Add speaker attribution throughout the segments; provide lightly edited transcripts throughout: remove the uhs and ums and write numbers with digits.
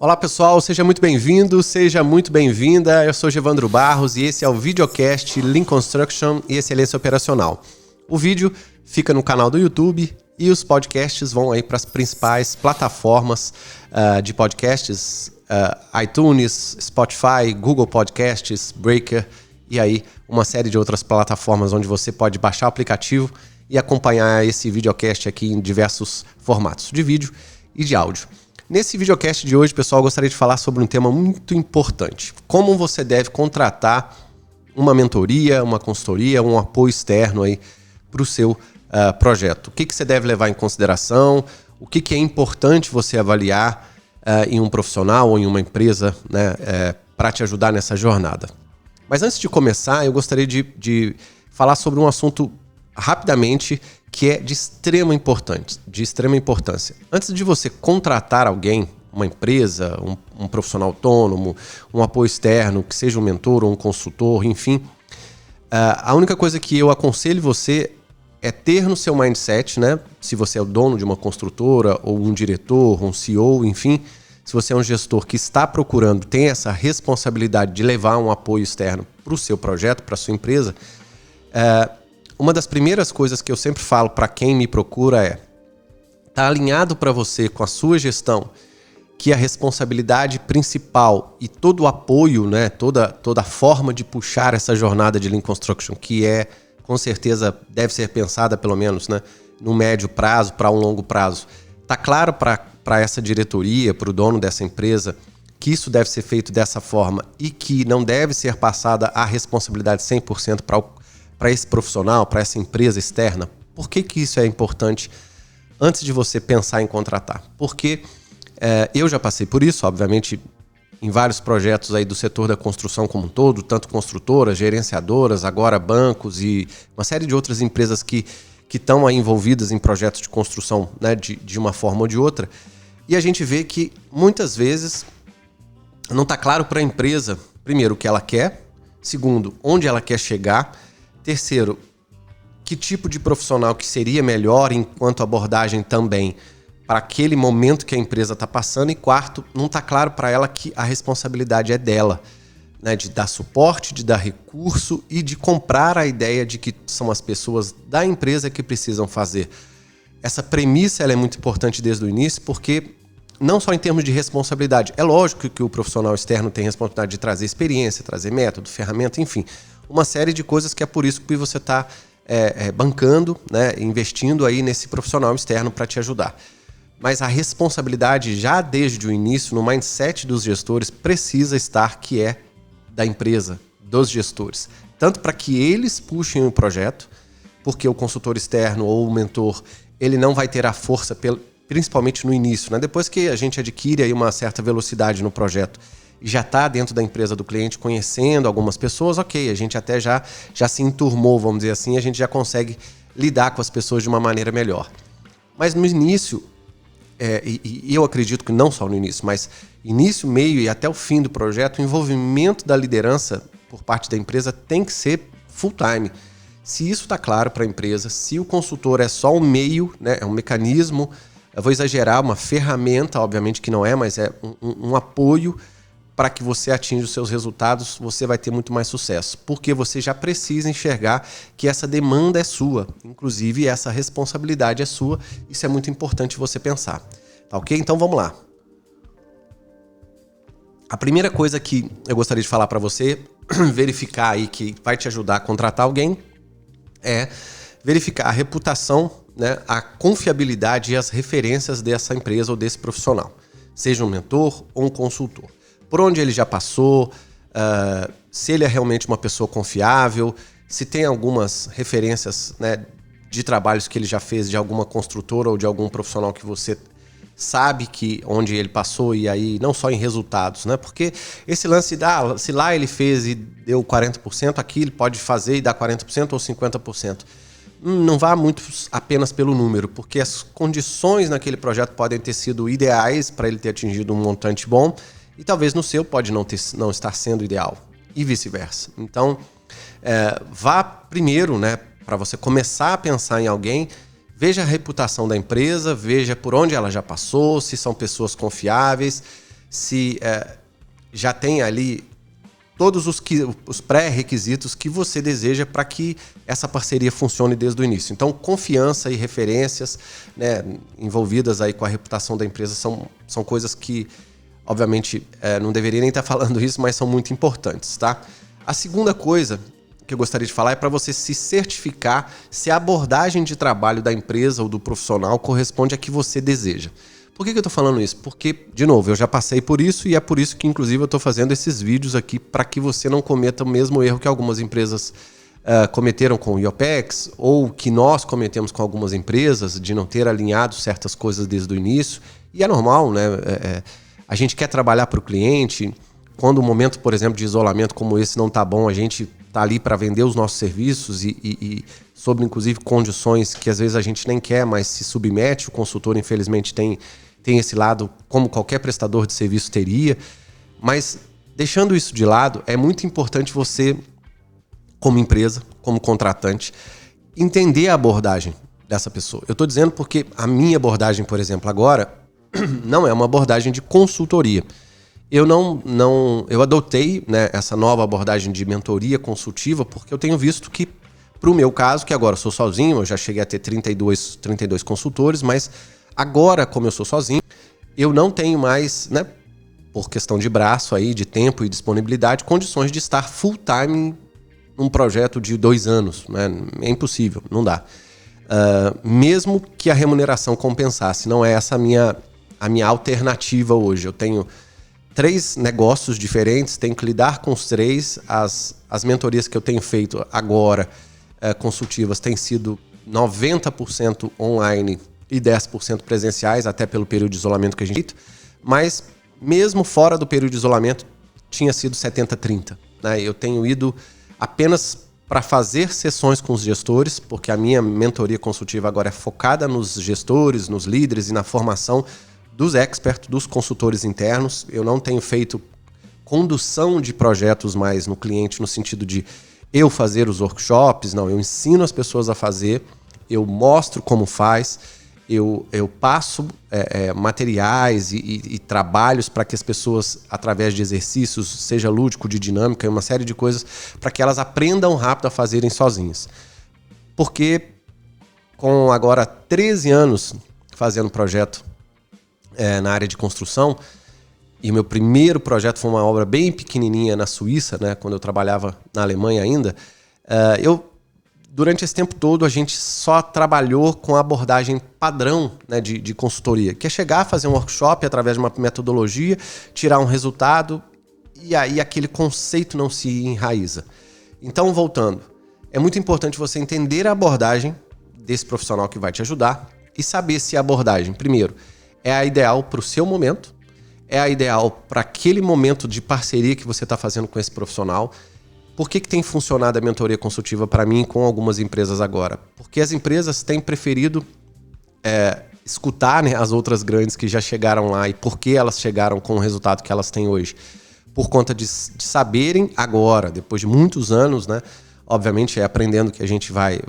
Speaker 1: Olá pessoal, seja muito bem-vindo, seja muito bem-vinda. Eu sou Gevandro Barros e esse é o videocast Lean Construction e Excelência Operacional. O vídeo fica no canal do YouTube e os podcasts vão aí para as principais plataformas de podcasts, iTunes, Spotify, Google Podcasts, Breaker e aí uma série de outras plataformas onde você pode baixar o aplicativo e acompanhar esse videocast aqui em diversos formatos de vídeo e de áudio. Nesse videocast de hoje, pessoal, eu gostaria de falar sobre um tema muito importante. Como você deve contratar uma mentoria, uma consultoria, um apoio externo aí para o seu projeto. O que você deve levar em consideração, o que é importante você avaliar em um profissional ou em uma empresa, né, para te ajudar nessa jornada. Mas antes de começar, eu gostaria de falar sobre um assunto rapidamente que é de extrema importância. Antes de você contratar alguém, uma empresa, um profissional autônomo, um apoio externo, que seja um mentor ou um consultor, enfim, a única coisa que eu aconselho você é ter no seu mindset, né? Se você é o dono de uma construtora ou um diretor, um CEO, enfim, se você é um gestor que está procurando, tem essa responsabilidade de levar um apoio externo para o seu projeto, para a sua empresa, uma das primeiras coisas que eu sempre falo para quem me procura é: tá alinhado para você com a sua gestão que a responsabilidade principal e todo o apoio, né, toda a forma de puxar essa jornada de Lean Construction, que com certeza deve ser pensada pelo menos, né, no médio prazo para um longo prazo, tá claro para essa diretoria, para o dono dessa empresa, que isso deve ser feito dessa forma e que não deve ser passada a responsabilidade 100% para esse profissional, para essa empresa externa. Por que isso é importante antes de você pensar em contratar? Porque eu já passei por isso, obviamente, em vários projetos aí do setor da construção como um todo, tanto construtoras, gerenciadoras, agora bancos e uma série de outras empresas que estão aí envolvidas em projetos de construção, né, de uma forma ou de outra. E a gente vê que muitas vezes não está claro para a empresa, primeiro, o que ela quer, segundo, onde ela quer chegar, terceiro, que tipo de profissional que seria melhor enquanto abordagem também para aquele momento que a empresa está passando, e quarto, não está claro para ela que a responsabilidade é dela, né, de dar suporte, de dar recurso e de comprar a ideia de que são as pessoas da empresa que precisam fazer. Essa premissa ela é muito importante desde o início, porque não só em termos de responsabilidade, é lógico que o profissional externo tem responsabilidade de trazer experiência, trazer método, ferramenta, enfim, uma série de coisas que é por isso que você está bancando, né, investindo aí nesse profissional externo para te ajudar. Mas a responsabilidade já desde o início, no mindset dos gestores, precisa estar que é da empresa, dos gestores. Tanto para que eles puxem o projeto, porque o consultor externo ou o mentor, ele não vai ter a força, principalmente no início, né? Depois que a gente adquire aí uma certa velocidade no projeto e já está dentro da empresa do cliente, conhecendo algumas pessoas, ok, a gente até já se enturmou, vamos dizer assim, a gente já consegue lidar com as pessoas de uma maneira melhor. Mas no início, e eu acredito que não só no início, mas início, meio e até o fim do projeto, o envolvimento da liderança por parte da empresa tem que ser full time. Se isso está claro para a empresa, se o consultor é só um meio, né, é um mecanismo, eu vou exagerar, uma ferramenta, obviamente que não é, mas é um apoio para que você atinja os seus resultados, você vai ter muito mais sucesso. Porque você já precisa enxergar que essa demanda é sua, inclusive essa responsabilidade é sua. Isso é muito importante você pensar. Tá ok? Então vamos lá. A primeira coisa que eu gostaria de falar para você, verificar aí que vai te ajudar a contratar alguém, é verificar a reputação, né, a confiabilidade e as referências dessa empresa ou desse profissional. Seja um mentor ou um consultor. Por onde ele já passou, se ele é realmente uma pessoa confiável, se tem algumas referências, né, de trabalhos que ele já fez de alguma construtora ou de algum profissional que você sabe que onde ele passou, e aí não só em resultados, né? Porque esse lance se lá ele fez e deu 40%, aqui ele pode fazer e dar 40% ou 50%. Não vá muito apenas pelo número, porque as condições naquele projeto podem ter sido ideais para ele ter atingido um montante bom, e talvez no seu pode não estar sendo ideal, e vice-versa. Então, vá primeiro, né, para você começar a pensar em alguém, veja a reputação da empresa, veja por onde ela já passou, se são pessoas confiáveis, se já tem ali todos os pré-requisitos que você deseja para que essa parceria funcione desde o início. Então, confiança e referências, né, envolvidas aí com a reputação da empresa são coisas que, obviamente, não deveria nem estar falando isso, mas são muito importantes, tá? A segunda coisa que eu gostaria de falar é para você se certificar se a abordagem de trabalho da empresa ou do profissional corresponde a que você deseja. Por que eu estou falando isso? Porque, de novo, eu já passei por isso e é por isso que, inclusive, eu estou fazendo esses vídeos aqui para que você não cometa o mesmo erro que algumas empresas cometeram com o IOPEX ou que nós cometemos com algumas empresas de não ter alinhado certas coisas desde o início. E é normal, né? A gente quer trabalhar para o cliente. Quando um momento, por exemplo, de isolamento como esse não está bom, a gente está ali para vender os nossos serviços e sob, inclusive, condições que às vezes a gente nem quer, mas se submete. O consultor, infelizmente, tem esse lado, como qualquer prestador de serviço teria. Mas, deixando isso de lado, é muito importante você, como empresa, como contratante, entender a abordagem dessa pessoa. Eu estou dizendo porque a minha abordagem, por exemplo, agora, não é uma abordagem de consultoria. Eu adotei, né, essa nova abordagem de mentoria consultiva porque eu tenho visto que, para o meu caso, que agora eu sou sozinho, eu já cheguei a ter 32 consultores, mas agora, como eu sou sozinho, eu não tenho mais, né, por questão de braço aí, de tempo e disponibilidade, condições de estar full time num projeto de 2 anos, né? É impossível, não dá. Mesmo que a remuneração compensasse, não é essa a minha alternativa hoje. Eu tenho 3 negócios diferentes, tenho que lidar com os 3. As mentorias que eu tenho feito agora, consultivas, têm sido 90% online e 10% presenciais, até pelo período de isolamento que a gente tem feito. Mas, mesmo fora do período de isolamento, tinha sido 70-30. Né? Eu tenho ido apenas para fazer sessões com os gestores, porque a minha mentoria consultiva agora é focada nos gestores, nos líderes e na formação dos experts, dos consultores internos. Eu não tenho feito condução de projetos mais no cliente, no sentido de eu fazer os workshops. Não, eu ensino as pessoas a fazer, eu mostro como faz, eu passo materiais e trabalhos para que as pessoas, através de exercícios, seja lúdico, de dinâmica e uma série de coisas, para que elas aprendam rápido a fazerem sozinhas. Porque com agora 13 anos fazendo projeto na área de construção, e o meu primeiro projeto foi uma obra bem pequenininha na Suíça, né, quando eu trabalhava na Alemanha ainda, durante esse tempo todo a gente só trabalhou com a abordagem padrão, né, de consultoria, que é chegar, fazer um workshop através de uma metodologia, tirar um resultado, e aí aquele conceito não se enraiza. Então, voltando, é muito importante você entender a abordagem desse profissional que vai te ajudar e saber se a abordagem, primeiro, é a ideal para o seu momento, é a ideal para aquele momento de parceria que você está fazendo com esse profissional. Por que tem funcionado a mentoria consultiva para mim com algumas empresas agora? Porque as empresas têm preferido escutar, né, as outras grandes que já chegaram lá e por que elas chegaram com o resultado que elas têm hoje. Por conta de saberem agora, depois de muitos anos, né? Obviamente é aprendendo que a gente vai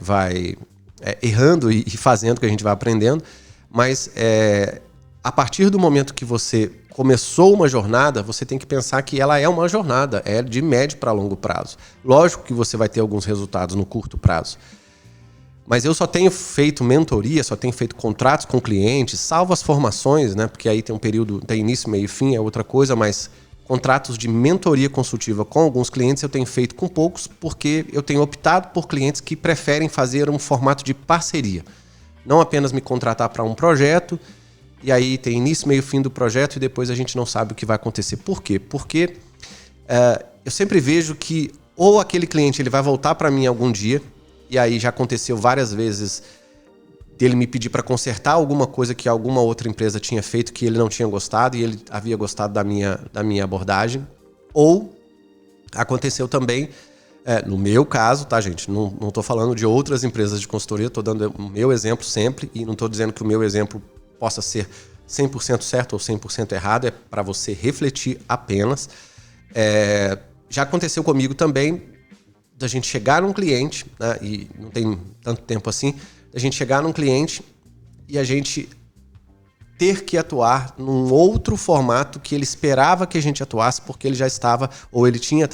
Speaker 1: errando e fazendo que a gente vai aprendendo, mas a partir do momento que você começou uma jornada, você tem que pensar que ela é uma jornada, é de médio para longo prazo. Lógico que você vai ter alguns resultados no curto prazo. Mas eu só tenho feito mentoria, só tenho feito contratos com clientes, salvo as formações, né? Porque aí tem um período, tem início, meio e fim, é outra coisa, mas contratos de mentoria consultiva com alguns clientes eu tenho feito com poucos, porque eu tenho optado por clientes que preferem fazer um formato de parceria. Não apenas me contratar para um projeto, e aí tem início, meio e fim do projeto e depois a gente não sabe o que vai acontecer. Por quê? Porque eu sempre vejo que ou aquele cliente ele vai voltar para mim algum dia, e aí já aconteceu várias vezes dele me pedir para consertar alguma coisa que alguma outra empresa tinha feito que ele não tinha gostado e ele havia gostado da minha abordagem. Ou aconteceu também, no meu caso, tá, gente? Não estou falando de outras empresas de consultoria, estou dando o meu exemplo sempre e não estou dizendo que o meu exemplo possa ser 100% certo ou 100% errado, é para você refletir apenas. Já aconteceu comigo também da gente chegar num cliente, né, e não tem tanto tempo assim, da gente chegar num cliente e a gente ter que atuar num outro formato que ele esperava que a gente atuasse, porque ele já estava, ou ele tinha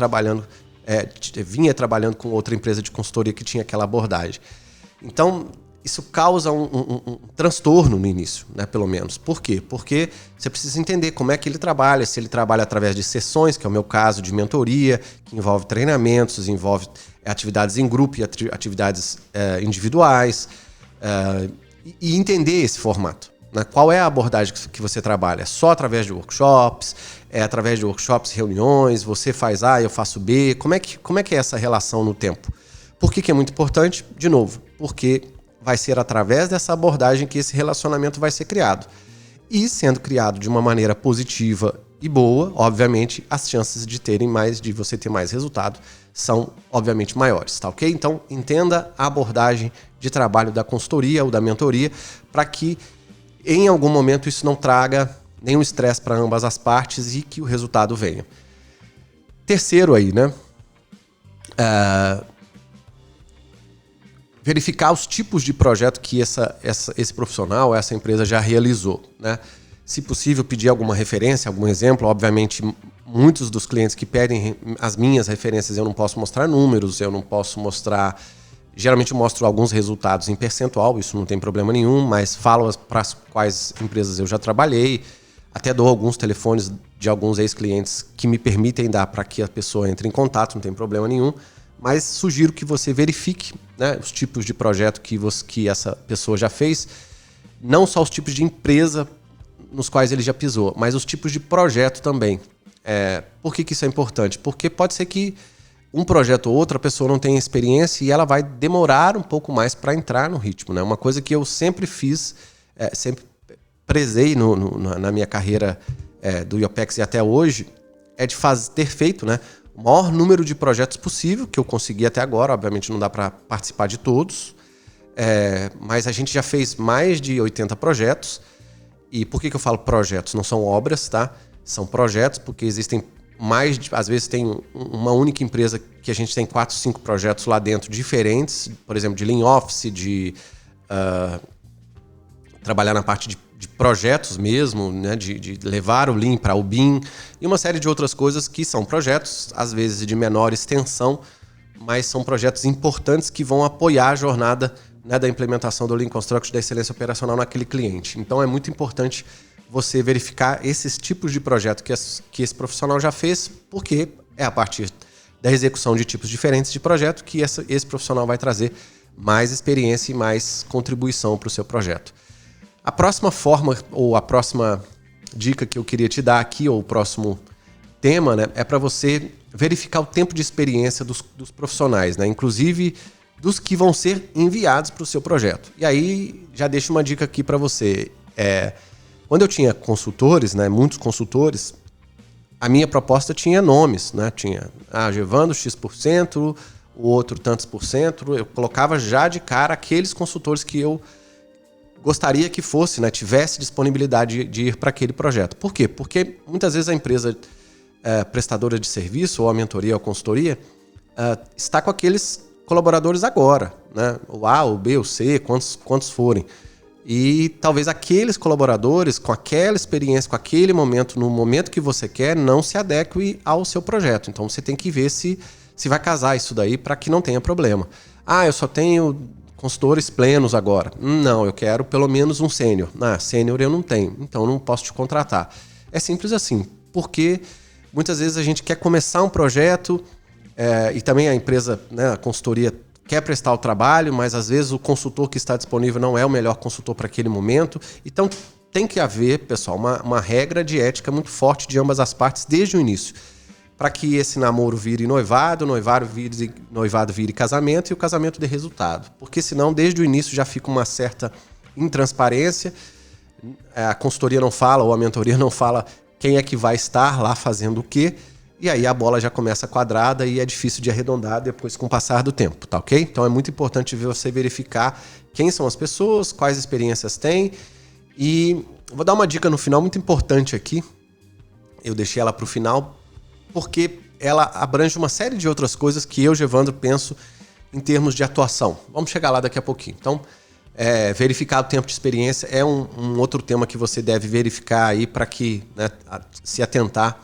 Speaker 1: vinha trabalhando com outra empresa de consultoria que tinha aquela abordagem. Então, isso causa um transtorno no início, né, pelo menos. Por quê? Porque você precisa entender como é que ele trabalha, se ele trabalha através de sessões, que é o meu caso, de mentoria, que envolve treinamentos, envolve atividades em grupo e atividades individuais, e entender esse formato. Né? Qual é a abordagem que você trabalha? É só através de workshops? É através de workshops, reuniões? Você faz A, eu faço B? Como é que é essa relação no tempo? Por que é muito importante? De novo, porque vai ser através dessa abordagem que esse relacionamento vai ser criado. E sendo criado de uma maneira positiva e boa, obviamente, as chances de você ter mais resultado são, obviamente, maiores, tá ok? Então, entenda a abordagem de trabalho da consultoria ou da mentoria para que, em algum momento, isso não traga nenhum estresse para ambas as partes e que o resultado venha. Terceiro aí, né? Verificar os tipos de projeto que esse profissional, essa empresa já realizou, né? Se possível, pedir alguma referência, algum exemplo. Obviamente, muitos dos clientes que pedem as minhas referências, eu não posso mostrar números, eu não posso mostrar... Geralmente eu mostro alguns resultados em percentual, isso não tem problema nenhum, mas falo para as quais empresas eu já trabalhei, até dou alguns telefones de alguns ex-clientes que me permitem dar para que a pessoa entre em contato, não tem problema nenhum. Mas sugiro que você verifique, né, os tipos de projeto que essa pessoa já fez, não só os tipos de empresa nos quais ele já pisou, mas os tipos de projeto também. Por que isso é importante? Porque pode ser que um projeto ou outra pessoa não tenha experiência e ela vai demorar um pouco mais para entrar no ritmo. Né? Uma coisa que eu sempre fiz, sempre prezei na minha carreira do IOPEX e até hoje, é de ter feito, né, o maior número de projetos possível, que eu consegui até agora. Obviamente não dá para participar de todos, mas a gente já fez mais de 80 projetos. E por que eu falo projetos? Não são obras, tá? São projetos porque existem às vezes tem uma única empresa que a gente tem 4, 5 projetos lá dentro diferentes, por exemplo, de Lean Office, de trabalhar na parte de projetos mesmo, né, de levar o Lean para o BIM e uma série de outras coisas que são projetos, às vezes de menor extensão, mas são projetos importantes que vão apoiar a jornada, né, da implementação do Lean Construction, da excelência operacional naquele cliente. Então é muito importante você verificar esses tipos de projeto que esse profissional já fez, porque é a partir da execução de tipos diferentes de projeto que esse profissional vai trazer mais experiência e mais contribuição para o seu projeto. A próxima forma, ou a próxima dica que eu queria te dar aqui, ou o próximo tema, né, é para você verificar o tempo de experiência dos profissionais, né, inclusive dos que vão ser enviados para o seu projeto. E aí, já deixo uma dica aqui para você. Quando eu tinha consultores, né, muitos consultores, a minha proposta tinha nomes, né, tinha Evandro X%, o outro tantos por cento. Eu colocava já de cara aqueles consultores que eu gostaria que fosse, né, tivesse disponibilidade de ir para aquele projeto. Por quê? Porque muitas vezes a empresa prestadora de serviço, ou a mentoria ou a consultoria, está com aqueles colaboradores agora, né? O A, o B, o C, quantos forem. E talvez aqueles colaboradores, com aquela experiência, com aquele momento, no momento que você quer, não se adeque ao seu projeto. Então você tem que ver se vai casar isso daí para que não tenha problema. Eu só tenho consultores plenos agora. Não, eu quero pelo menos um sênior. Sênior eu não tenho, então eu não posso te contratar. É simples assim, porque muitas vezes a gente quer começar um projeto e também a empresa, né, a consultoria, quer prestar o trabalho, mas às vezes o consultor que está disponível não é o melhor consultor para aquele momento. Então tem que haver, pessoal, uma regra de ética muito forte de ambas as partes desde o início, para que esse namoro vire noivado, noivado vire casamento e o casamento dê resultado. Porque senão, desde o início, já fica uma certa intransparência, a consultoria não fala ou a mentoria não fala quem é que vai estar lá fazendo o quê, e aí a bola já começa quadrada e é difícil de arredondar depois com o passar do tempo, tá ok? Então é muito importante você verificar quem são as pessoas, quais experiências têm, e vou dar uma dica no final muito importante aqui, eu deixei ela para o final, porque ela abrange uma série de outras coisas que eu, Evandro, penso em termos de atuação. Vamos chegar lá daqui a pouquinho. Então, Verificar o tempo de experiência é um outro tema que você deve verificar aí para que, né, se atentar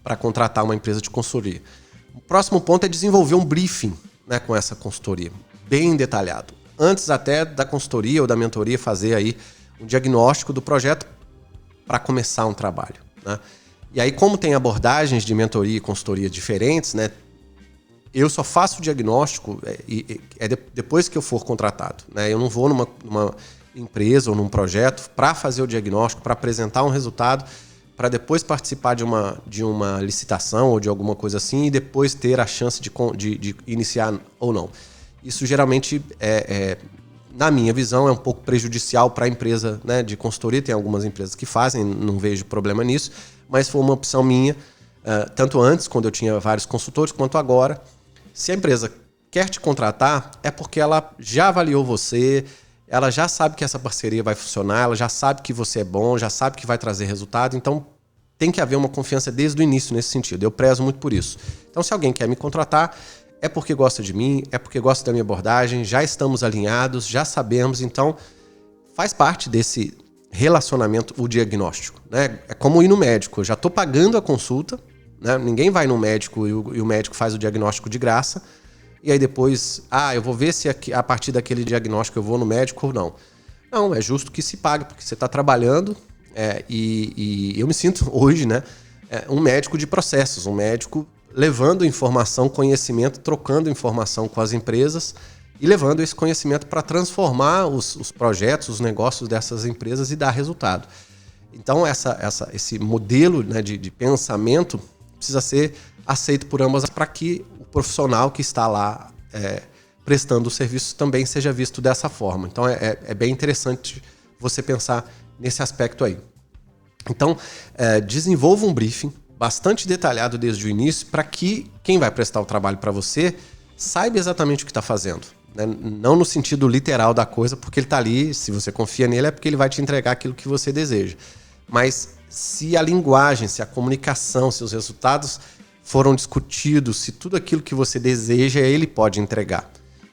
Speaker 1: para contratar uma empresa de consultoria. O próximo ponto é desenvolver um briefing, né, com essa consultoria, bem detalhado. Antes até da consultoria ou da mentoria fazer aí um diagnóstico do projeto para começar um trabalho, né? E aí, como tem abordagens de mentoria e consultoria diferentes, né, eu só faço o diagnóstico depois que eu for contratado, né? Eu não vou numa empresa ou num projeto para fazer o diagnóstico, para apresentar um resultado, para depois participar de uma licitação ou de alguma coisa assim e depois ter a chance de iniciar ou não. Isso geralmente, na minha visão, é um pouco prejudicial para a empresa, né, de consultoria. Tem algumas empresas que fazem, não vejo problema nisso, mas foi uma opção minha, tanto antes, quando eu tinha vários consultores, quanto agora. Se a empresa quer te contratar, é porque ela já avaliou você, ela já sabe que essa parceria vai funcionar, ela já sabe que você é bom, já sabe que vai trazer resultado, então tem que haver uma confiança desde o início nesse sentido. Eu prezo muito por isso. Então, se alguém quer me contratar, é porque gosta de mim, é porque gosta da minha abordagem, já estamos alinhados, já sabemos, então faz parte desse relacionamento o diagnóstico, né? É como ir no médico, eu já estou pagando a consulta, né? Ninguém vai no médico e o médico faz o diagnóstico de graça, e aí depois, eu vou ver se a partir daquele diagnóstico eu vou no médico ou não. Não, é justo que se pague, porque você está trabalhando, e eu me sinto hoje, né, um médico de processos, um médico levando informação, conhecimento, trocando informação com as empresas e levando esse conhecimento para transformar os projetos, os negócios dessas empresas e dar resultado. Então, esse modelo, né, de pensamento precisa ser aceito por ambas para que o profissional que está lá prestando o serviço também seja visto dessa forma. Então, é bem interessante você pensar nesse aspecto aí. Então, desenvolva um briefing bastante detalhado desde o início para que quem vai prestar o trabalho para você saiba exatamente o que está fazendo, né? Não no sentido literal da coisa, porque ele está ali, se você confia nele, é porque ele vai te entregar aquilo que você deseja. Mas se a linguagem, se a comunicação, se os resultados foram discutidos, se tudo aquilo que você deseja, ele pode entregar.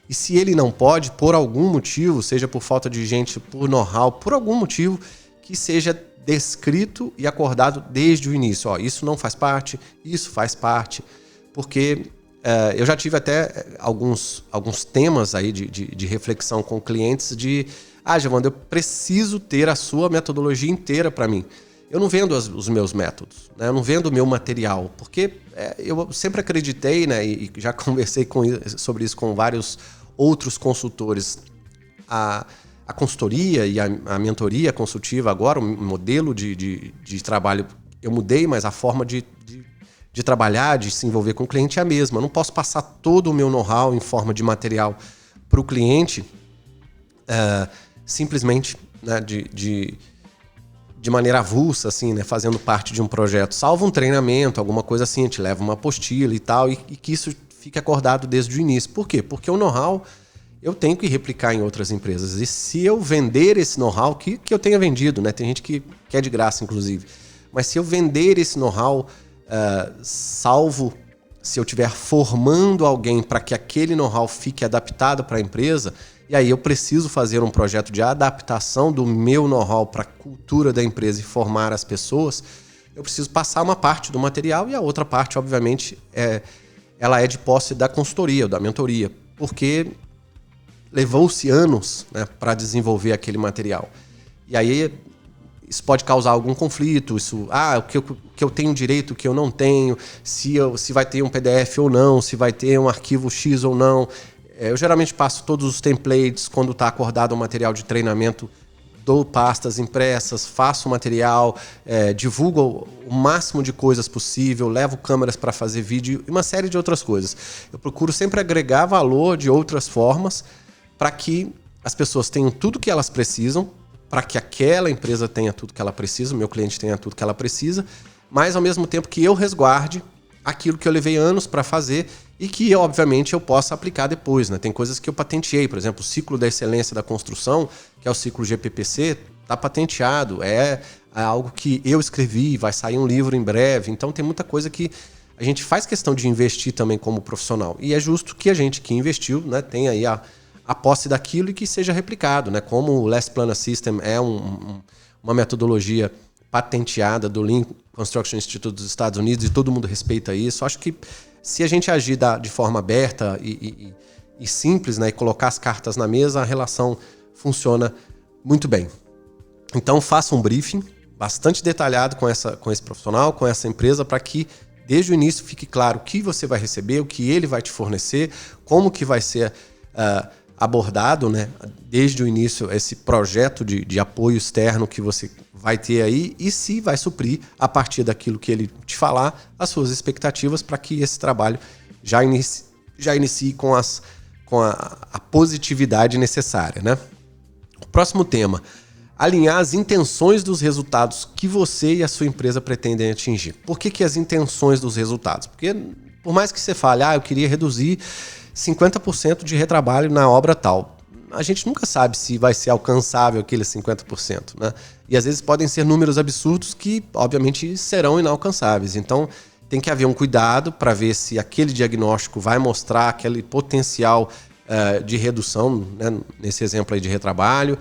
Speaker 1: E se ele não pode, por algum motivo, seja por falta de gente, por know-how, por algum motivo, que seja descrito e acordado desde o início. Isso não faz parte, isso faz parte, porque eu já tive até alguns temas aí de reflexão com clientes Giovandro, eu preciso ter a sua metodologia inteira para mim. Eu não vendo os meus métodos, né? Eu não vendo o meu material, porque eu sempre acreditei, né, e já conversei sobre isso com vários outros consultores, a consultoria e a mentoria consultiva agora, o modelo de trabalho, eu mudei, mas a forma de trabalhar, de se envolver com o cliente é a mesma. Eu não posso passar todo o meu know-how em forma de material para o cliente simplesmente, né, de maneira avulsa, assim, né, fazendo parte de um projeto. Salvo um treinamento, alguma coisa assim, a gente leva uma apostila e tal, e que isso fique acordado desde o início. Por quê? Porque o know-how eu tenho que replicar em outras empresas. E se eu vender esse know-how, que eu tenha vendido, né? Tem gente que quer de graça, inclusive. Mas se eu vender esse know-how, salvo se eu estiver formando alguém para que aquele know-how fique adaptado para a empresa, e aí eu preciso fazer um projeto de adaptação do meu know-how para a cultura da empresa e formar as pessoas, eu preciso passar uma parte do material e a outra parte, obviamente, ela é de posse da consultoria ou da mentoria, porque levou-se anos, né, para desenvolver aquele material. E aí isso pode causar algum conflito, o que eu tenho direito, o que eu não tenho, se vai ter um PDF ou não, se vai ter um arquivo X ou não. Eu geralmente passo todos os templates, quando está acordado o material de treinamento, dou pastas impressas, faço o material, divulgo o máximo de coisas possível, levo câmeras para fazer vídeo e uma série de outras coisas. Eu procuro sempre agregar valor de outras formas para que as pessoas tenham tudo que elas precisam, para que aquela empresa tenha tudo que ela precisa, o meu cliente tenha tudo que ela precisa, mas ao mesmo tempo que eu resguarde aquilo que eu levei anos para fazer e que, obviamente, eu possa aplicar depois, né? Tem coisas que eu patenteei, por exemplo, o ciclo da excelência da construção, que é o ciclo GPPC, está patenteado, é algo que eu escrevi, vai sair um livro em breve, então tem muita coisa que a gente faz questão de investir também como profissional. E é justo que a gente que investiu, né, tenha aí a a posse daquilo e que seja replicado, né? Como o Last Planner System é uma metodologia patenteada do Lean Construction Institute dos Estados Unidos e todo mundo respeita isso. Acho que se a gente agir de forma aberta e simples, né, e colocar as cartas na mesa, a relação funciona muito bem. Então faça um briefing bastante detalhado com esse profissional, com essa empresa, para que desde o início fique claro o que você vai receber, o que ele vai te fornecer, como que vai ser abordado, né, desde o início esse projeto de apoio externo que você vai ter aí e se vai suprir, a partir daquilo que ele te falar, as suas expectativas para que esse trabalho já inicie com a positividade necessária, né? O próximo tema: alinhar as intenções dos resultados que você e a sua empresa pretendem atingir. Por que as intenções dos resultados? Porque por mais que você fale, eu queria reduzir 50% de retrabalho na obra tal, a gente nunca sabe se vai ser alcançável aqueles 50%, né? E às vezes podem ser números absurdos que, obviamente, serão inalcançáveis. Então, tem que haver um cuidado para ver se aquele diagnóstico vai mostrar aquele potencial de redução, né? Nesse exemplo aí de retrabalho,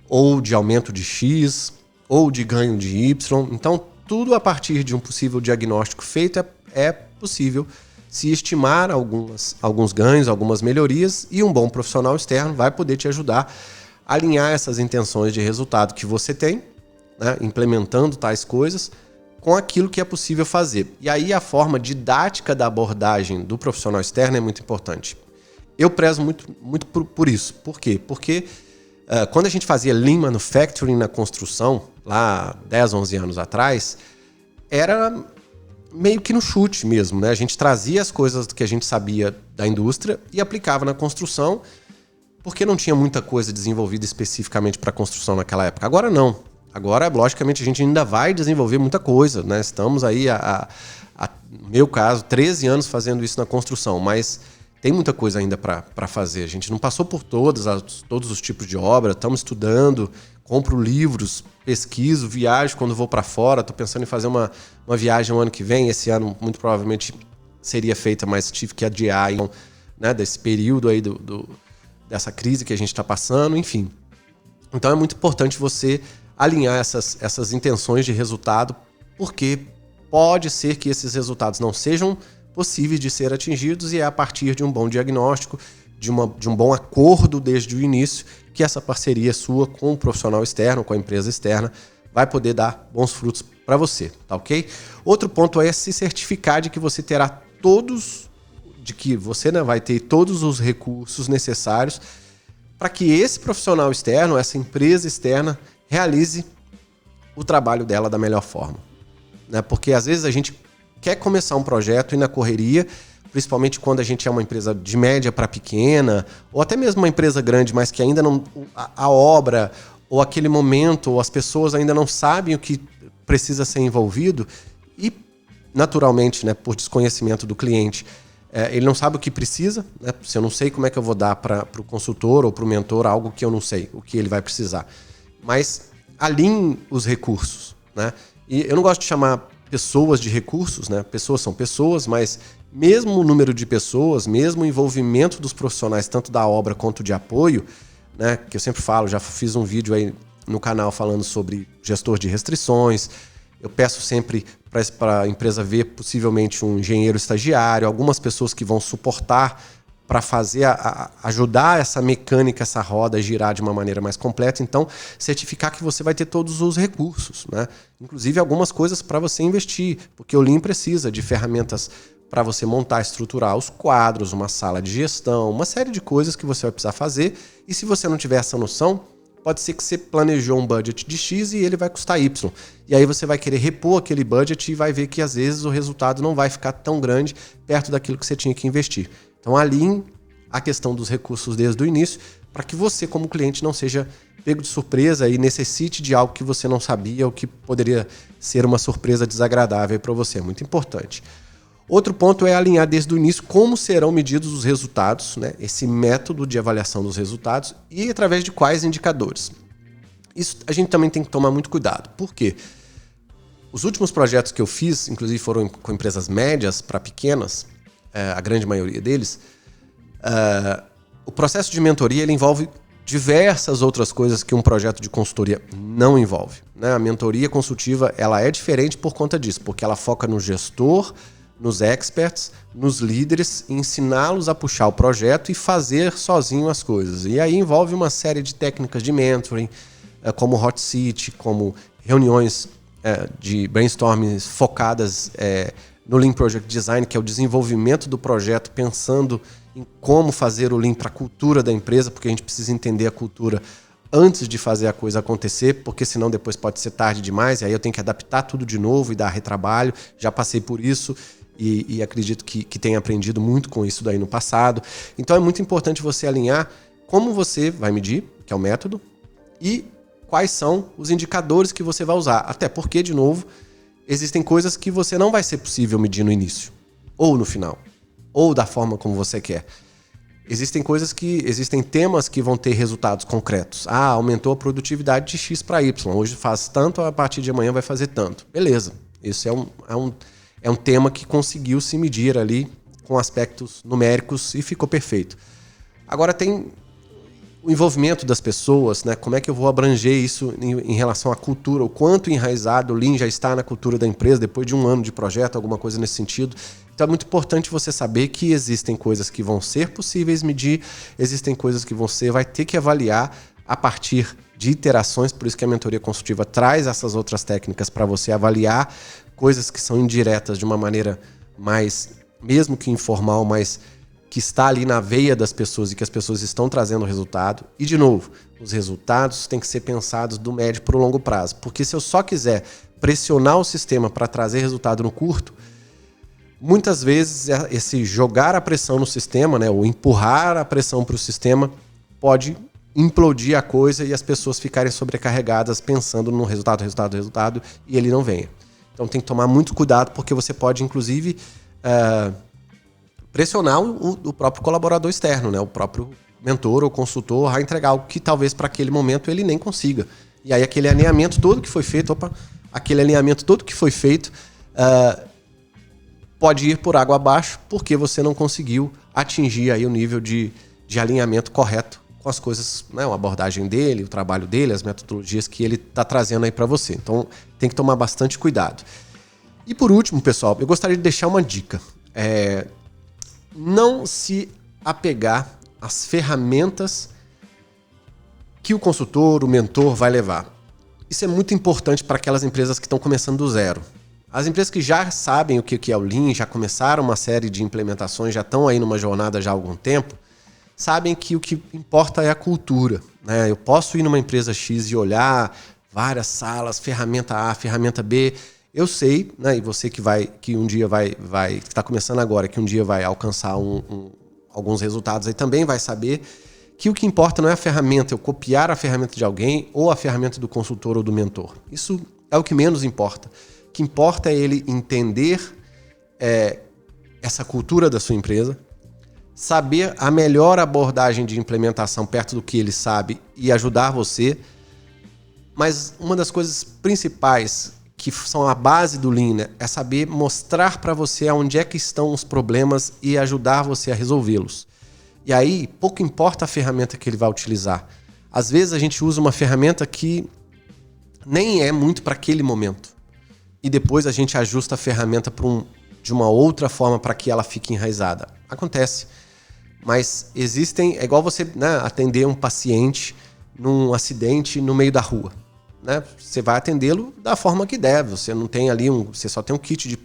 Speaker 1: ou de aumento de X, ou de ganho de Y. Então, tudo a partir de um possível diagnóstico feito é possível se estimar alguns ganhos, algumas melhorias, e um bom profissional externo vai poder te ajudar a alinhar essas intenções de resultado que você tem, né, implementando tais coisas, com aquilo que é possível fazer. E aí a forma didática da abordagem do profissional externo é muito importante. Eu prezo muito por isso. Por quê? Porque quando a gente fazia Lean Manufacturing na construção, lá 10, 11 anos atrás, era meio que no chute mesmo, né? A gente trazia as coisas que a gente sabia da indústria e aplicava na construção, porque não tinha muita coisa desenvolvida especificamente para construção naquela época. Agora não. Agora, logicamente, a gente ainda vai desenvolver muita coisa, né? Estamos aí, no meu caso, 13 anos fazendo isso na construção, mas tem muita coisa ainda para fazer. A gente não passou por todos os tipos de obra, estamos estudando, compro livros, pesquiso, viajo quando vou para fora. Estou pensando em fazer uma viagem no ano que vem. Esse ano, muito provavelmente, seria feita, mas tive que adiar, né, desse período aí dessa crise que a gente está passando, enfim. Então é muito importante você alinhar essas intenções de resultado, porque pode ser que esses resultados não sejam possíveis de ser atingidos e é a partir de um bom diagnóstico, de um bom acordo desde o início, que essa parceria sua com o profissional externo, com a empresa externa, vai poder dar bons frutos para você, tá ok? Outro ponto é se certificar de que você terá vai ter todos os recursos necessários para que esse profissional externo, essa empresa externa, realize o trabalho dela da melhor forma, né? Porque às vezes a gente quer começar um projeto e na correria, principalmente quando a gente é uma empresa de média para pequena, ou até mesmo uma empresa grande, mas que ainda não... A obra, ou aquele momento, ou as pessoas ainda não sabem o que precisa ser envolvido, e naturalmente, né, por desconhecimento do cliente, ele não sabe o que precisa, né? Se eu não sei como é que eu vou dar para o consultor ou para o mentor algo que eu não sei, o que ele vai precisar. Mas alinhe os recursos, né? E eu não gosto de chamar pessoas de recursos, né? Pessoas são pessoas, mas mesmo o número de pessoas, mesmo o envolvimento dos profissionais, tanto da obra quanto de apoio, né? Que eu sempre falo, já fiz um vídeo aí no canal falando sobre gestor de restrições. Eu peço sempre para a empresa ver possivelmente um engenheiro estagiário, algumas pessoas que vão suportar para fazer ajudar essa mecânica, essa roda a girar de uma maneira mais completa. Então, certificar que você vai ter todos os recursos, né? Inclusive algumas coisas para você investir, porque o Lean precisa de ferramentas para você montar, estruturar os quadros, uma sala de gestão, uma série de coisas que você vai precisar fazer. E se você não tiver essa noção, pode ser que você planejou um budget de X e ele vai custar Y. E aí você vai querer repor aquele budget e vai ver que às vezes o resultado não vai ficar tão grande perto daquilo que você tinha que investir. Então alinhe a questão dos recursos desde o início para que você, como cliente, não seja pego de surpresa e necessite de algo que você não sabia ou que poderia ser uma surpresa desagradável para você. É muito importante. Outro ponto é alinhar desde o início como serão medidos os resultados, né? Esse método de avaliação dos resultados e através de quais indicadores. Isso a gente também tem que tomar muito cuidado. Por quê? Os últimos projetos que eu fiz, inclusive foram com empresas médias para pequenas, a grande maioria deles, O processo de mentoria ele envolve diversas outras coisas que um projeto de consultoria não envolve, né? A mentoria consultiva ela é diferente por conta disso, porque ela foca no gestor, nos experts, nos líderes, ensiná-los a puxar o projeto e fazer sozinho as coisas. E aí envolve uma série de técnicas de mentoring, como hot seat, como reuniões de brainstorming focadas no Lean Project Design, que é o desenvolvimento do projeto, pensando em como fazer o Lean para a cultura da empresa, porque a gente precisa entender a cultura antes de fazer a coisa acontecer, porque senão depois pode ser tarde demais, e aí eu tenho que adaptar tudo de novo e dar retrabalho. Já passei por isso e acredito que tenha aprendido muito com isso daí no passado. Então é muito importante você alinhar como você vai medir, que é o método, e quais são os indicadores que você vai usar. Até porque, de novo, existem coisas que você não vai ser possível medir no início, ou no final, ou da forma como você quer. Existem temas que vão ter resultados concretos. Aumentou a produtividade de X para Y. Hoje faz tanto, a partir de amanhã vai fazer tanto. Beleza. Isso é um tema que conseguiu se medir ali com aspectos numéricos e ficou perfeito. Agora tem o envolvimento das pessoas, né? Como é que eu vou abranger isso em relação à cultura, o quanto enraizado o Lean já está na cultura da empresa depois de um ano de projeto, alguma coisa nesse sentido. Então é muito importante você saber que existem coisas que vão ser possíveis medir, existem coisas que você vai ter que avaliar a partir de iterações, por isso que a mentoria consultiva traz essas outras técnicas para você avaliar coisas que são indiretas de uma maneira mais, mesmo que informal, mas que está ali na veia das pessoas e que as pessoas estão trazendo resultado. E, de novo, os resultados têm que ser pensados do médio para o longo prazo. Porque se eu só quiser pressionar o sistema para trazer resultado no curto, muitas vezes esse jogar a pressão no sistema, né, ou empurrar a pressão para o sistema, pode implodir a coisa e as pessoas ficarem sobrecarregadas pensando no resultado, e ele não venha. Então tem que tomar muito cuidado, porque você pode, inclusive, pressionar o próprio colaborador externo, né? O próprio mentor ou consultor a entregar algo que talvez para aquele momento ele nem consiga. E aí aquele alinhamento todo que foi feito, pode ir por água abaixo, porque você não conseguiu atingir aí o nível de alinhamento correto com as coisas, né? A abordagem dele, o trabalho dele, as metodologias que ele está trazendo aí para você. Então tem que tomar bastante cuidado. E por último, pessoal, eu gostaria de deixar uma dica. Não se apegar às ferramentas que o consultor, o mentor vai levar. Isso é muito importante para aquelas empresas que estão começando do zero. As empresas que já sabem o que é o Lean, já começaram uma série de implementações, já estão aí numa jornada já há algum tempo, sabem que o que importa é a cultura, né? Eu posso ir numa empresa X e olhar várias salas, ferramenta A, ferramenta B. Eu sei, né, e você que um dia que está começando agora, que um dia vai alcançar alguns resultados aí, também vai saber que o que importa não é a ferramenta, eu copiar a ferramenta de alguém ou a ferramenta do consultor ou do mentor. Isso é o que menos importa. O que importa é ele entender essa cultura da sua empresa, saber a melhor abordagem de implementação perto do que ele sabe e ajudar você. Mas uma das coisas principais que são a base do Lean, né, é saber mostrar para você onde é que estão os problemas e ajudar você a resolvê-los. E aí, pouco importa a ferramenta que ele vai utilizar. Às vezes a gente usa uma ferramenta que nem é muito para aquele momento. E depois a gente ajusta a ferramenta de uma outra forma para que ela fique enraizada. Acontece. Mas é igual você, né, atender um paciente num acidente no meio da rua. Né? Você vai atendê-lo da forma que deve. Você não tem ali você só tem um kit de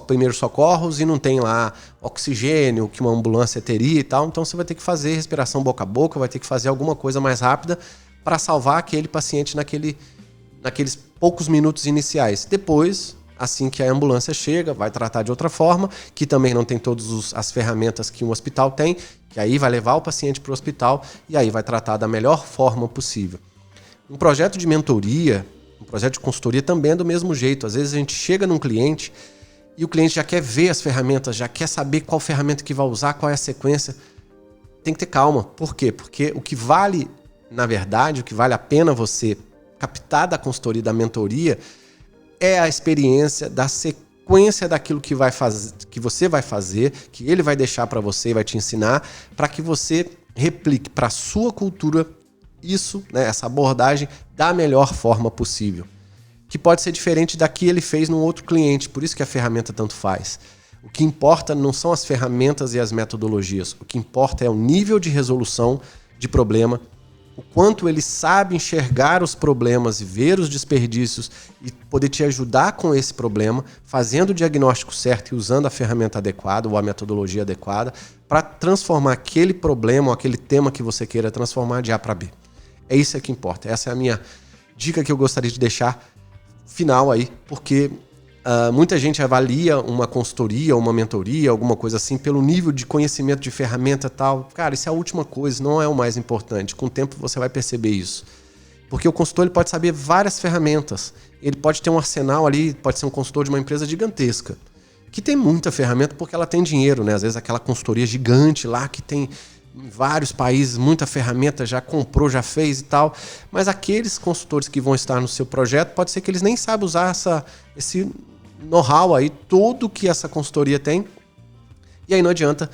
Speaker 1: primeiros socorros e não tem lá oxigênio que uma ambulância teria e tal. Então você vai ter que fazer respiração boca a boca, vai ter que fazer alguma coisa mais rápida para salvar aquele paciente naqueles poucos minutos iniciais. Depois, assim que a ambulância chega, vai tratar de outra forma, que também não tem todas as ferramentas que um hospital tem, que aí vai levar o paciente para o hospital e aí vai tratar da melhor forma possível. Um projeto de mentoria, um projeto de consultoria também é do mesmo jeito. Às vezes a gente chega num cliente e o cliente já quer ver as ferramentas, já quer saber qual ferramenta que vai usar, qual é a sequência. Tem que ter calma. Por quê? Porque o que vale, na verdade, o que vale a pena você captar da consultoria, da mentoria, é a experiência da sequência daquilo que você vai fazer, que ele vai deixar para você e vai te ensinar, para que você replique para a sua cultura isso, né, essa abordagem da melhor forma possível. Que pode ser diferente da que ele fez num outro cliente, por isso que a ferramenta tanto faz. O que importa não são as ferramentas e as metodologias, o que importa é o nível de resolução de problema, o quanto ele sabe enxergar os problemas e ver os desperdícios e poder te ajudar com esse problema, fazendo o diagnóstico certo e usando a ferramenta adequada ou a metodologia adequada para transformar aquele problema ou aquele tema que você queira transformar de A para B. É isso que importa. Essa é a minha dica que eu gostaria de deixar final aí, porque muita gente avalia uma consultoria, uma mentoria, alguma coisa assim, pelo nível de conhecimento de ferramenta e tal. Cara, isso é a última coisa, não é o mais importante. Com o tempo você vai perceber isso. Porque o consultor ele pode saber várias ferramentas. Ele pode ter um arsenal ali, pode ser um consultor de uma empresa gigantesca, que tem muita ferramenta porque ela tem dinheiro, né? Às vezes aquela consultoria gigante lá que tem em vários países, muita ferramenta, já comprou, já fez e tal. Mas aqueles consultores que vão estar no seu projeto, pode ser que eles nem saibam usar esse know-how aí, tudo que essa consultoria tem. E aí não adianta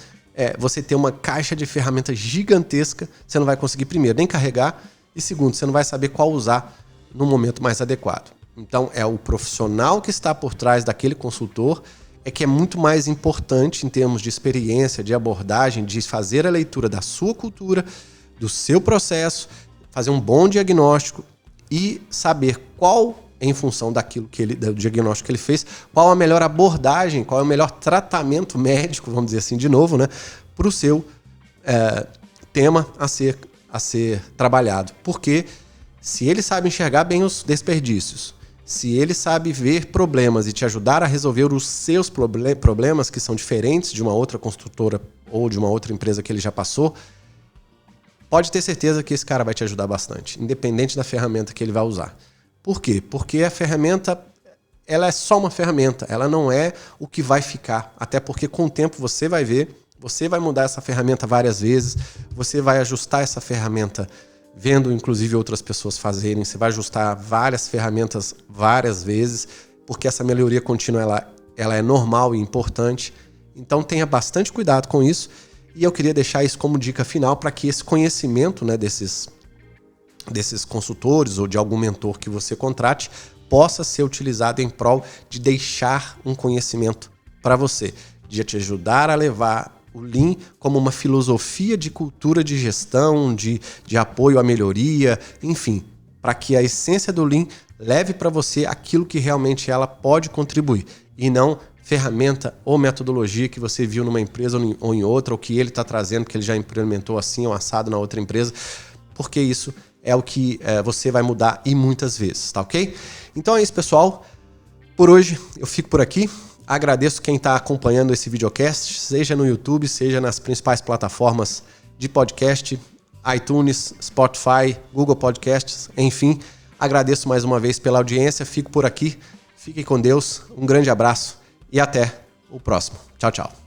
Speaker 1: você ter uma caixa de ferramentas gigantesca, você não vai conseguir, primeiro, nem carregar, e segundo, você não vai saber qual usar no momento mais adequado. Então, é o profissional que está por trás daquele consultor que é muito mais importante em termos de experiência, de abordagem, de fazer a leitura da sua cultura, do seu processo, fazer um bom diagnóstico e saber qual, em função do diagnóstico que ele fez, qual a melhor abordagem, qual é o melhor tratamento médico, vamos dizer assim de novo, né, para o seu tema a ser trabalhado. Porque se ele sabe enxergar bem os desperdícios, se ele sabe ver problemas e te ajudar a resolver os seus problemas, que são diferentes de uma outra construtora ou de uma outra empresa que ele já passou, pode ter certeza que esse cara vai te ajudar bastante, independente da ferramenta que ele vai usar. Por quê? Porque a ferramenta, ela é só uma ferramenta, ela não é o que vai ficar. Até porque com o tempo você vai ver, você vai mudar essa ferramenta várias vezes, você vai ajustar essa ferramenta vendo inclusive outras pessoas fazerem, você vai ajustar várias ferramentas várias vezes, porque essa melhoria contínua ela é normal e importante. Então tenha bastante cuidado com isso, e eu queria deixar isso como dica final para que esse conhecimento, né, desses consultores ou de algum mentor que você contrate possa ser utilizado em prol de deixar um conhecimento para você, de te ajudar a levar o Lean como uma filosofia de cultura de gestão, de apoio à melhoria, enfim, para que a essência do Lean leve para você aquilo que realmente ela pode contribuir, e não ferramenta ou metodologia que você viu numa empresa ou em outra, ou que ele está trazendo, que ele já implementou assim ou assado na outra empresa, porque isso é o que você vai mudar e muitas vezes, tá ok? Então é isso, pessoal. Por hoje eu fico por aqui. Agradeço quem está acompanhando esse videocast, seja no YouTube, seja nas principais plataformas de podcast, iTunes, Spotify, Google Podcasts, enfim. Agradeço mais uma vez pela audiência, fico por aqui. Fiquem com Deus, um grande abraço e até o próximo. Tchau, tchau.